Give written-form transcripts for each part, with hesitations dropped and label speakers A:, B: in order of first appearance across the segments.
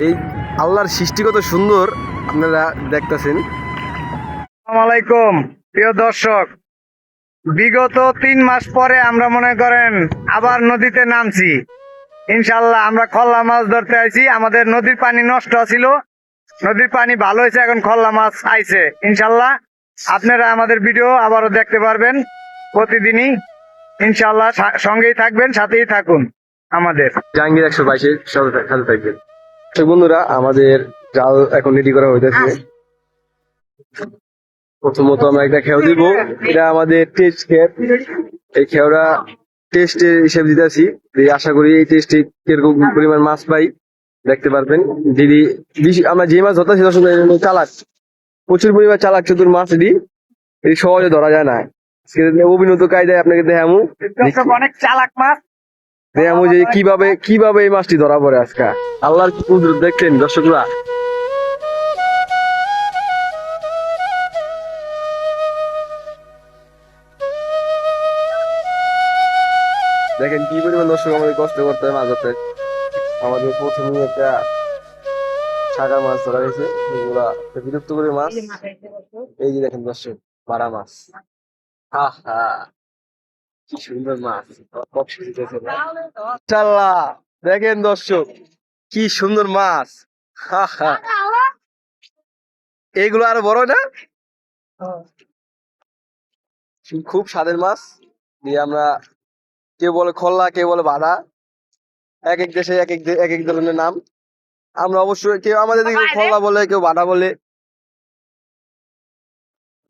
A: এই আল্লাহর সৃষ্টি কত সুন্দর আপনারা দেখতেছেন।
B: আসসালামু আলাইকুম প্রিয় দর্শক, বিগত 3 মাস পরে আমরা মনে করেন আবার নদীতে নামছি। ইনশাল্লাহ আমরা খল্লা মাছ ধরতে আইছি। আমাদের নদীর পানি নষ্ট ছিল, নদীর পানি ভালো হয়েছে, এখন খল্লা মাছ আইছে। ইনশাল্লাহ আপনারা আমাদের ভিডিও আবারও দেখতে পারবেন প্রতিদিনই। ইনশাল্লাহ সঙ্গেই থাকবেন, সাথেই থাকুন আমাদের।
A: জাহাঙ্গীর 122-এর সাথে থাকবেন। তো বন্ধুরা, আমাদের জাল এখন রেডি করা হইতেছে। প্রথমত আমরা একটা খেয়াও দিব, এটা আমাদের টেস্ট খেপ। এই খেয়াটা টেস্টের হিসেবে দিতেছি, আশা করি এই টেস্টে কিরকম পরিমাণ মাছ পাই দেখতে পারবেন। দিদি আমরা যে মাছ ধরতেছি চালাক, প্রচুর পরিমাণ চালাক চতুর মাছ এটি সহজে ধরা যায় না। অভিনত কায়দায় আপনাকে দেখামু
B: অনেক চালাক মাছ,
A: দেখামু যে কিভাবে এই মাছটি ধরা পড়ে আজকে। আল্লাহর কি কুদরত দেখছেন দর্শকরা। দেখেন কি পরিমাণ দর্শক আমাদের কষ্ট করতে হয় মাছ ধরতে। আমাদের প্রথমে একটা ছাগা মাছ ধরা গেছে, এগুলা বিরক্ত করে মাছ। এই যে দেখেন দর্শক, বারা মাছ। হা হা, কি সুন্দর মাছ। মাশাআল্লাহ, দেখেন দর্শক কি সুন্দর মাছ। হা হা, এইগুলো আরো বড় না, খুব স্বাদের মাছ। দিয়ে আমরা কেউ বলে খল্লা, কেউ বলে বাদা, এক এক দেশে এক এক ধরনের নাম। আমরা অবশ্যই কেউ আমাদের দিকে খল্লা বলে, কেউ বাদা বলে।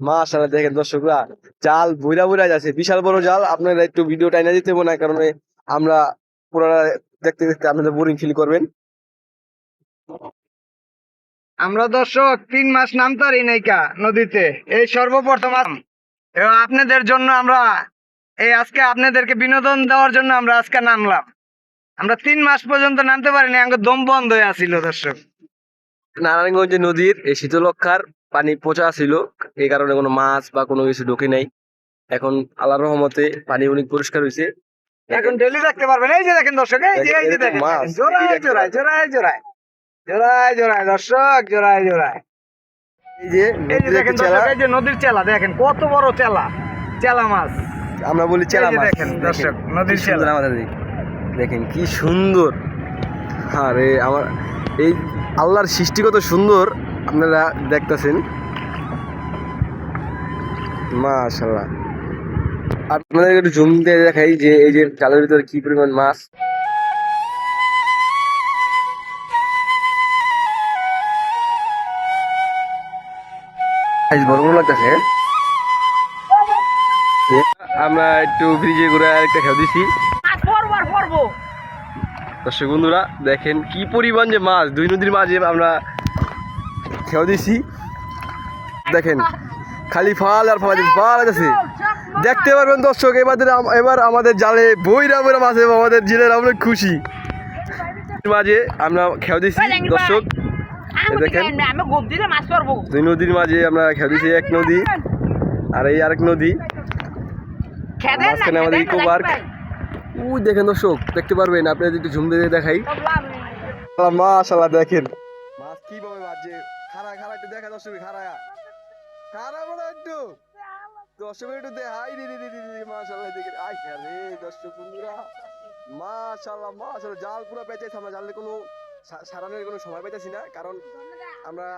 A: মাশাআল্লাহ, দেখেন দর্শকরা জাল বইরা বইরা যাচ্ছে, বিশাল বড় জাল। আপনারা একটু ভিডিও টাইনা দিতে হবে না, কারণে আমরা পুরোটা দেখতে দেখতে আপনাদের বোরিং ফিল করবেন।
B: আমরা দর্শক 3 মাস নামতারি নাইকা নদীতে, এই সর্বপ্রথম এবং আপনাদের জন্য আমরা আজকে আপনাদেরকে বিনোদন দেওয়ার জন্য আমরা আজকে নামলাম। আমরা 3 মাস পর্যন্ত নামতে পারিনি, আমাদের দম বন্ধ হয়ে আসছিল দর্শক।
A: নারায়ণগঞ্জ নদীর এই শীতলক্ষার পানি পচা ছিল, এই কারণে কোনো মাছ বা কোনো কিছু ঢোকে নাই। এখন আল্লাহর রহমতে পানি অনেক পরিষ্কার হয়েছে।
B: এখন ডেলি দেখতে পারবেন। এই যে দেখেন দর্শক, এই যে দেখেন
A: মাছ
B: জোড়ায় জোড়ায় জোড়ায় জোড়ায় জোড়ায় জোড়ায় দর্শক, জোড়ায় জোড়ায়।
A: এই যে
B: এই যে দেখেন দর্শক, এই যে নদীর চেলা দেখেন, কত বড় চেলা, চেলা মাছ
A: আমরা বলি চেলা মাছ।
B: দেখেন দর্শক, নদীর চেলা
A: আমাদের দেখেন কি সুন্দর। আরে আমার এই আল্লাহর সৃষ্টি কত সুন্দর আপনারা দেখতেছেন। মাশাআল্লাহ, আপনাদের একটু জুম দিয়ে দেখাই যে এই যে জালের ভিতরে কি পরিমাণ মাছ। বড় বড় লাগতেছে। আমরা একটু ব্রিজে ঘুরে আরেকটা খেয়ে দিছি। দর্শক বন্ধুরা, দেখেন কি পরিমাণ যে মাছ, দুই নদীর মাঝে আমরা খেয়ে দিছি। দেখেন খালি ফাল আর ফাল আছে, দেখতে পারবেন দর্শক। এবার আমাদের জালে বইরা বইরা মাছ, আমাদের জেলের অনেক খুশি। মাঝে আমরা খেয়ে দিছি দর্শক, দেখেন দুই নদীর মাঝে আমরা খেয়ে দিছি। এক নদী আর এই আরেক নদী, মাঝখানে আমাদের ইকো পার্ক। ওই দেখেন দর্শক, দেখতে পারবেন, আপনাদের একটু ঝুম দিয়ে দেখাই। মাশাআল্লাহ, দেখেন মাছ কিভাবে বাজে। খাড়া খাড়া একটু দেখা দর্শক, খাড়া বড় একটু দর্শক একটু দেখাই। মাশাআল্লাহ, দেখেন আই রে দর্শক বন্ধুরা, মাশাআল্লাহ মাশাআল্লাহ। জাল পুরো পেঁচাইছে, আমরা জালে কোনো সারানোর কোনো সময় পাইতেছি না, কারণ আমরা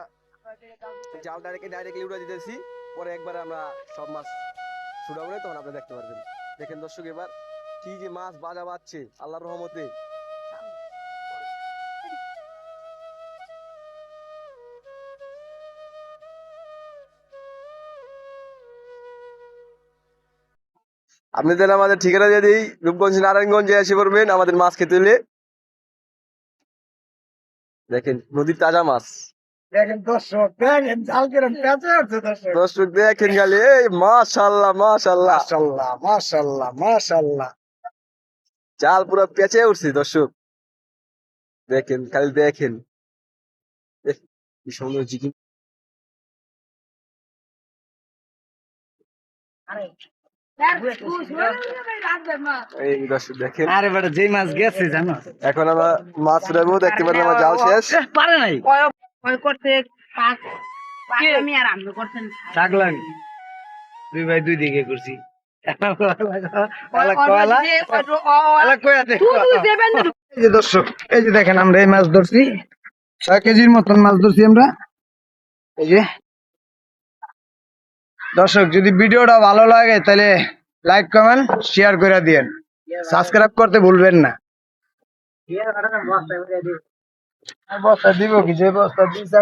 A: জাল ডাইরেক্টলি উড়ে দিতেছি। পরে একবারে আমরা সব মাছ ছুটাবো, তখন আপনি দেখতে পারবেন। দেখেন দর্শক, এবার কি যে মাছ বাজা বাজছে আল্লাহর রহমতে। আপনাদের আমাদের ঠিকানা দিয়ে দিই, রূপগঞ্জ নারায়ণগঞ্জে এসে পড়বেন আমাদের মাছ খেতে হলে। দেখেন নদীর তাজা মাছ,
B: দেখেন দর্শক, দেখেন জাল কিরম পেঁচে উঠছে দর্শক।
A: দর্শক দেখেন খালি, এই মাশাআল্লাহ মাশাআল্লাহ
B: মাশাআল্লাহ মাশাআল্লাহ মাশাআল্লাহ,
A: জাল পুরো পেঁচে উঠছে দর্শক। দেখেন খালি দেখেন কি সুন্দর চিকেন। এই দর্শক দেখেন,
B: আরে বেটা যেই মাছ গেছে জানো
A: এখন আমরা মাছ নেবো। দেখতে পারেন আমার জাল শেষ।
B: পারে নাই
C: করতে আমি আর আমি করছেন
B: থাকলাম দুই ভাই দুই দিকে করছি এই যে দর্শক, এই যে দেখেন আমরা এই মাছ ধরছি 6 কেজির মতন মাছ ধরছি আমরা। এই যে দর্শক, যদি ভিডিওটা ভালো লাগে তাহলে লাইক কমেন্ট শেয়ার করে দিয়েন, সাবস্ক্রাইব করতে ভুলবেন না। বস্তা দিব কি, যে বস্তা দিয়েছে